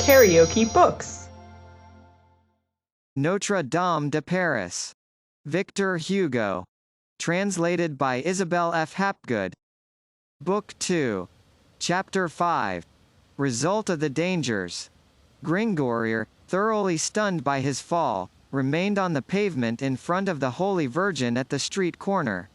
KaraokeBooks. Notre-Dame de Paris. Victor Hugo. Translated by Isabel F. Hapgood. Book 2. Chapter 5. Result of the dangers. Gringoire, thoroughly stunned by his fall, remained on the pavement in front of the Holy Virgin at the street corner.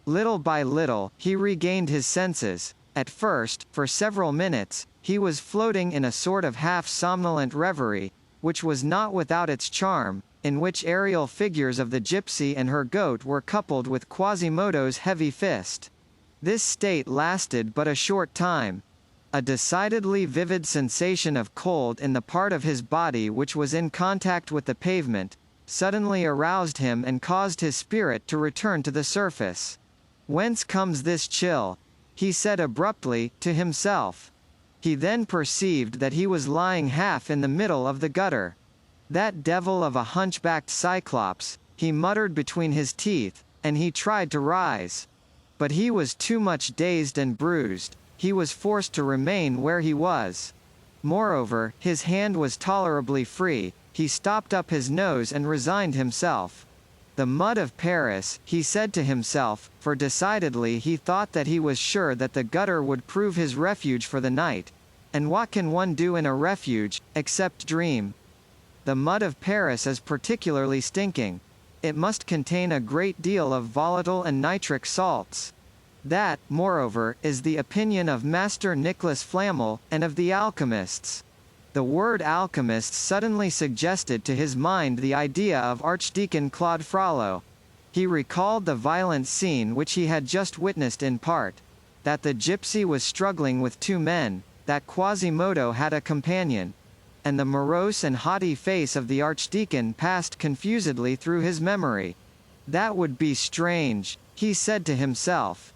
Little by little, he regained his senses. At first, for several minutes, he was floating in a sort of half-somnolent reverie, which was not without its charm, in which aerial figures of the gypsy and her goat were coupled with Quasimodo's heavy fist. This state lasted but a short time. A decidedly vivid sensation of cold in the part of his body which was in contact with the pavement, suddenly aroused him and caused his spirit to return to the surface. "Whence comes this chill?" he said abruptly, to himself. He then perceived that he was lying half in the middle of the gutter. "That devil of a hunchbacked Cyclops," he muttered between his teeth, and he tried to rise. But he was too much dazed and bruised. He was forced to remain where he was. Moreover, his hand was tolerably free. He stopped up his nose and resigned himself. "The mud of Paris," he said to himself, for decidedly he thought that he was sure that the gutter would prove his refuge for the night. And what can one do in a refuge, except dream? The mud of Paris is particularly stinking. It must contain a great deal of volatile and nitric salts. That, moreover, is the opinion of Master Nicholas Flamel, and of the alchemists. The word alchemist suddenly suggested to his mind the idea of Archdeacon Claude Frollo. He recalled the violent scene which he had just witnessed in part. That the gypsy was struggling with two men, that Quasimodo had a companion, and the morose and haughty face of the archdeacon passed confusedly through his memory. That would be strange, he said to himself.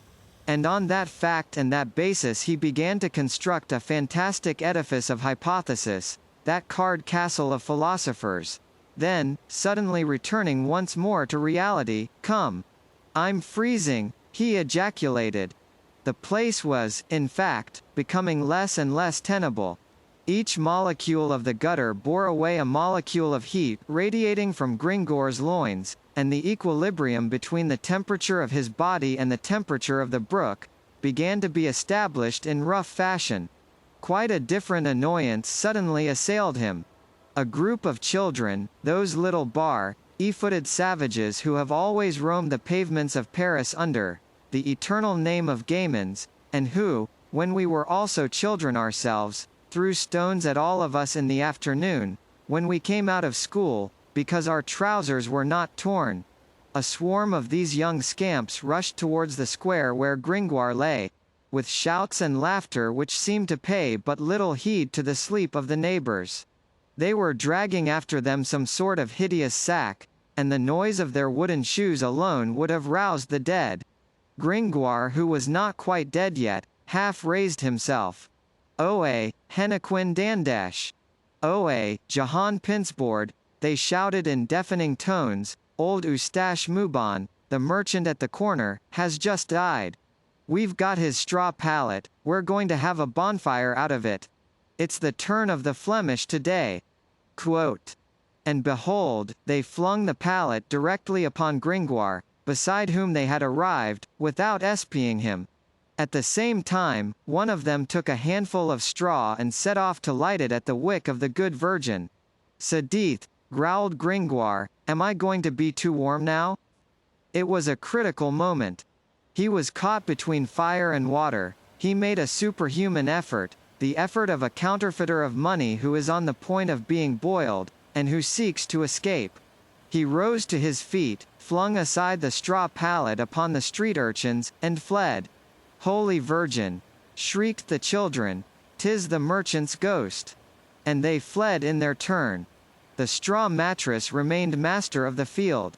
And on that fact and that basis he began to construct a fantastic edifice of hypothesis, that card castle of philosophers. Then, suddenly returning once more to reality, "Come. I'm freezing," he ejaculated. The place was, in fact, becoming less and less tenable. Each molecule of the gutter bore away a molecule of heat radiating from Gringoire's loins, and the equilibrium between the temperature of his body and the temperature of the brook began to be established in rough fashion. Quite a different annoyance suddenly assailed him. A group of children, those little bare-footed savages who have always roamed the pavements of Paris under the eternal name of gaimins, and who, when we were also children ourselves, threw stones at all of us in the afternoon, when we came out of school, because our trousers were not torn. A swarm of these young scamps rushed towards the square where Gringoire lay, with shouts and laughter which seemed to pay but little heed to the sleep of the neighbors. They were dragging after them some sort of hideous sack, and the noise of their wooden shoes alone would have roused the dead. Gringoire, who was not quite dead yet, half raised himself. "Ohé, Hennequin Dandash! Ohé, Jahan Pinceboard!" they shouted in deafening tones. "Old Eustache Mouban, the merchant at the corner, has just died. We've got his straw pallet, we're going to have a bonfire out of it. It's the turn of the Flemish today." Quote. And behold, they flung the pallet directly upon Gringoire, beside whom they had arrived, without espying him. At the same time, one of them took a handful of straw and set off to light it at the wick of the good Virgin. "Sedith," growled Gringoire, "am I going to be too warm now?" It was a critical moment. He was caught between fire and water. He made a superhuman effort, the effort of a counterfeiter of money who is on the point of being boiled, and who seeks to escape. He rose to his feet, flung aside the straw pallet upon the street urchins, and fled. "Holy Virgin!" shrieked the children, "'tis the merchant's ghost!" And they fled in their turn. The straw mattress remained master of the field.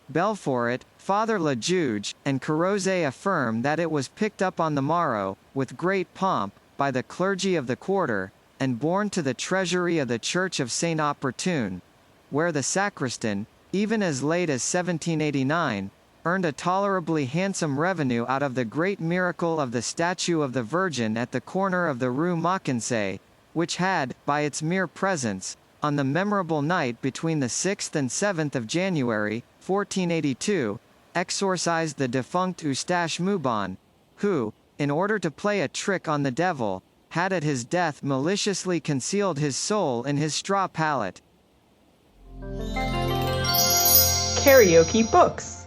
Belfort, Father Le Juge, and Carozet affirm that it was picked up on the morrow, with great pomp, by the clergy of the quarter, and borne to the treasury of the Church of St. Opportune, where the sacristan, even as late as 1789, earned a tolerably handsome revenue out of the great miracle of the statue of the Virgin at the corner of the Rue Mauconseil, which had, by its mere presence, on the memorable night between the 6th and 7th of January, 1482, exorcised the defunct Eustache Moubon, who, in order to play a trick on the devil, had at his death maliciously concealed his soul in his straw pallet. KaraokeBooks.